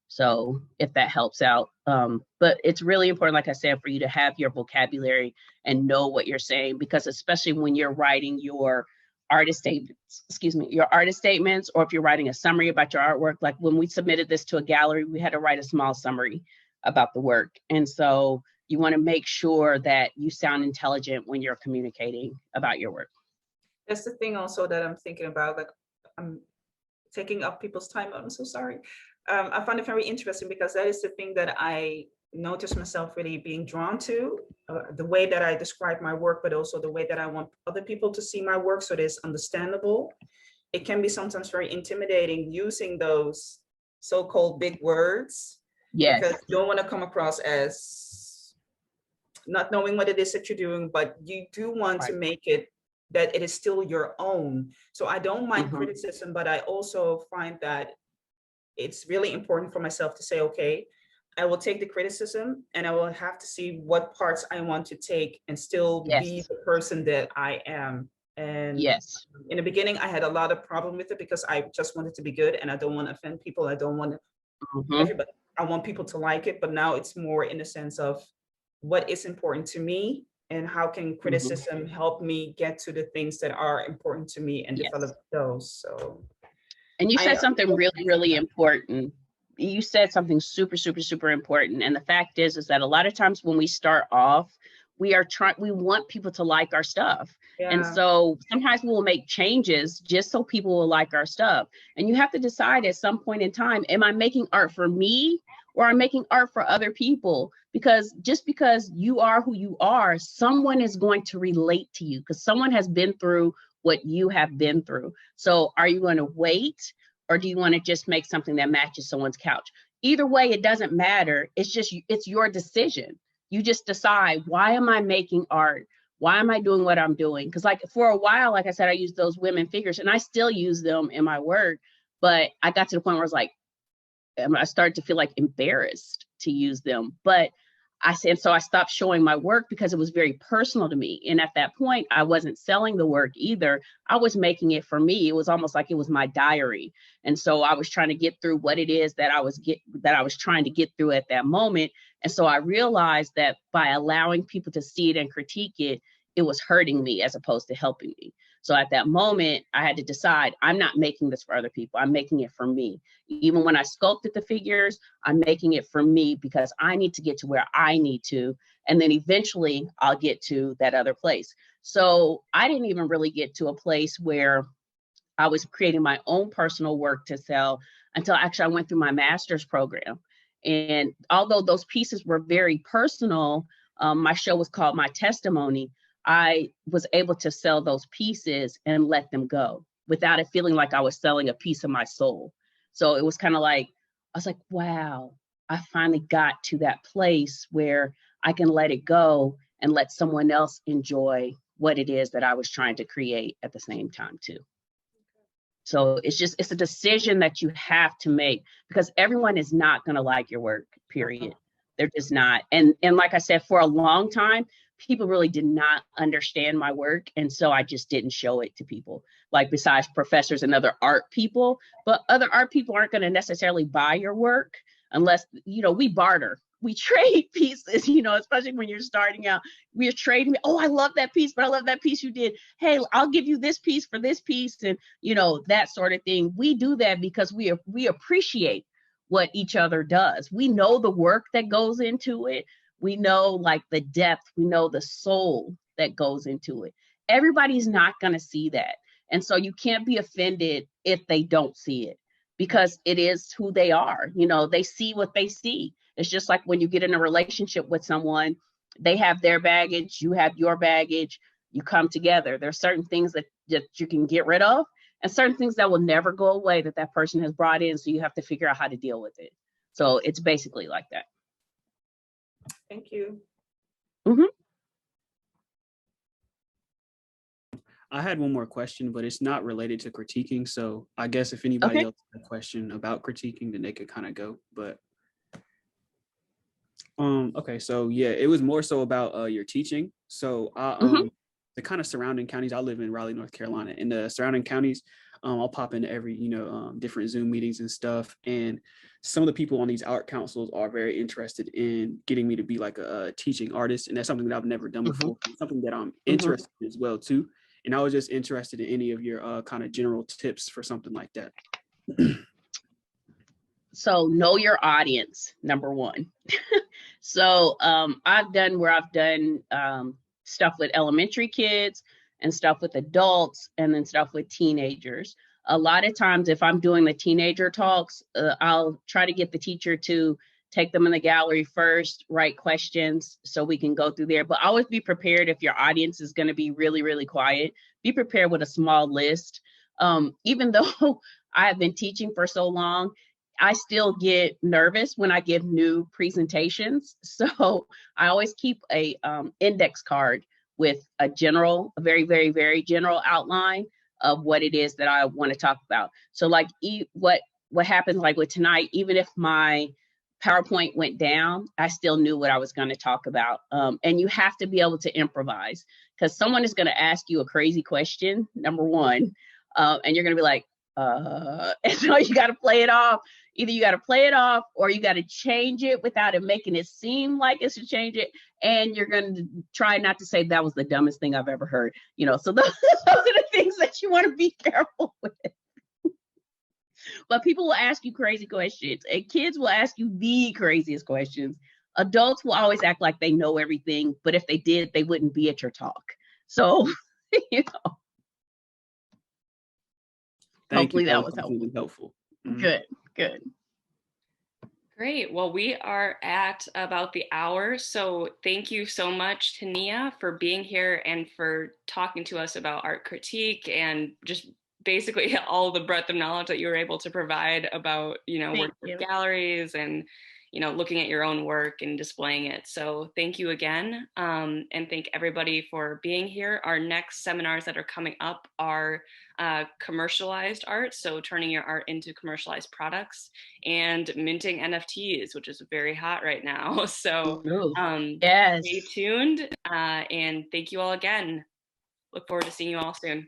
So if that helps out, but it's really important, like I said, for you to have your vocabulary and know what you're saying, because especially when you're writing your artist statements, or if you're writing a summary about your artwork, like when we submitted this to a gallery, we had to write a small summary about the work. And so you want to make sure that you sound intelligent when you're communicating about your work.
That's the thing also that I'm thinking about, like I'm taking up people's time. I'm so sorry. I find it very interesting because that is the thing that I notice myself really being drawn to, the way that I describe my work, but also the way that I want other people to see my work so it is understandable. It can be sometimes very intimidating using those so-called big words.
Yes.
Because you don't want to come across as not knowing what it is that you're doing, but you do want to make it that it is still your own. So I don't mind criticism, but I also find that it's really important for myself to say, okay, I will take the criticism and I will have to see what parts I want to take and still be the person that I am. And in the beginning, I had a lot of problem with it because I just wanted to be good and I don't want to offend people. I don't want to everybody. I want people to like it, but now it's more in the sense of what is important to me and how can criticism help me get to the things that are important to me and develop those. So,
and you said something really, really important. You said something super, super, super important. And the fact is that a lot of times when we start off, we want people to like our stuff. And so sometimes we will make changes just so people will like our stuff. And you have to decide at some point in time, am I making art for me or I'm making art for other people? Because just because you are who you are, someone is going to relate to you because someone has been through what you have been through. So are you going to wait, or do you want to just make something that matches someone's couch? Either way, it doesn't matter. It's your decision. You just decide, why am I making art? Why am I doing what I'm doing? Because like for a while, like I said, I used those women figures and I still use them in my work. But I got to the point where I was like, I started to feel like embarrassed to use them. But I said, so I stopped showing my work because it was very personal to me. And at that point, I wasn't selling the work either. I was making it for me. It was almost like it was my diary. And so I was trying to get through what it is that I was trying to get through at that moment. And so I realized that by allowing people to see it and critique it, it was hurting me as opposed to helping me. So at that moment, I had to decide, I'm not making this for other people. I'm making it for me. Even when I sculpted the figures, I'm making it for me because I need to get to where I need to. And then eventually I'll get to that other place. So I didn't even really get to a place where I was creating my own personal work to sell until actually I went through my master's program. And although those pieces were very personal, my show was called My Testimony. I was able to sell those pieces and let them go without it feeling like I was selling a piece of my soul. So it was kind of like, I was like, wow, I finally got to that place where I can let it go and let someone else enjoy what it is that I was trying to create at the same time too. So it's a decision that you have to make, because everyone is not going to like your work, period. They're just not. And like I said, for a long time, people really did not understand my work. And so I just didn't show it to people, like besides professors and other art people. But other art people aren't going to necessarily buy your work unless, we barter. We trade pieces, especially when you're starting out. We're trading. Oh, I love that piece, but I love that piece you did. Hey, I'll give you this piece for this piece, and that sort of thing. We do that because we appreciate what each other does. We know the work that goes into it. We know like the depth. We know the soul that goes into it. Everybody's not going to see that, and so you can't be offended if they don't see it, because it is who they are. They see what they see. It's just like when you get in a relationship with someone, they have their baggage, you have your baggage, you come together. There are certain things that you can get rid of, and certain things that will never go away that person has brought in. So you have to figure out how to deal with it. So it's basically like that.
Thank you.
Mm-hmm.
I had one more question, but it's not related to critiquing. So I guess if anybody else has a question about critiquing, then they could kind of go. But okay, so yeah, it was more so about your teaching. So the kind of surrounding counties, I live in Raleigh, North Carolina, and the surrounding counties, I'll pop into every different Zoom meetings and stuff. And some of the people on these art councils are very interested in getting me to be like a teaching artist, and that's something that I've never done before. Something that I'm interested in as well too. And I was just interested in any of your kind of general tips for something like that.
So know your audience, number one. So I've done stuff with elementary kids and stuff with adults and then stuff with teenagers. A lot of times if I'm doing the teenager talks, I'll try to get the teacher to take them in the gallery first, write questions so we can go through there. But always be prepared if your audience is going to be really, really quiet. Be prepared with a small list. Even though I have been teaching for so long, I still get nervous when I give new presentations. So I always keep a index card with a very, very, very general outline of what it is that I want to talk about. So like what happened like with tonight, even if my PowerPoint went down, I still knew what I was going to talk about. And you have to be able to improvise, because someone is going to ask you a crazy question, number one, and you're going to be like, and so you got to play it off. Either you got to play it off or you got to change it without it making it seem like it's to change it. And you're going to try not to say that was the dumbest thing I've ever heard. So those are the things that you want to be careful with. But people will ask you crazy questions, and kids will ask you the craziest questions. Adults will always act like they know everything, but if they did, they wouldn't be at your talk. So, hopefully that was helpful. Good.
Great. Well, we are at about the hour. So thank you so much, Tania, for being here and for talking to us about art critique and just basically all the breadth of knowledge that you were able to provide about, work with galleries and, looking at your own work and displaying it. So thank you again. And thank everybody for being here. Our next seminars that are coming up are commercialized art, so turning your art into commercialized products, and minting NFTs, which is very hot right now. So
yes.
Stay tuned, and thank you all again. Look forward to seeing you all soon.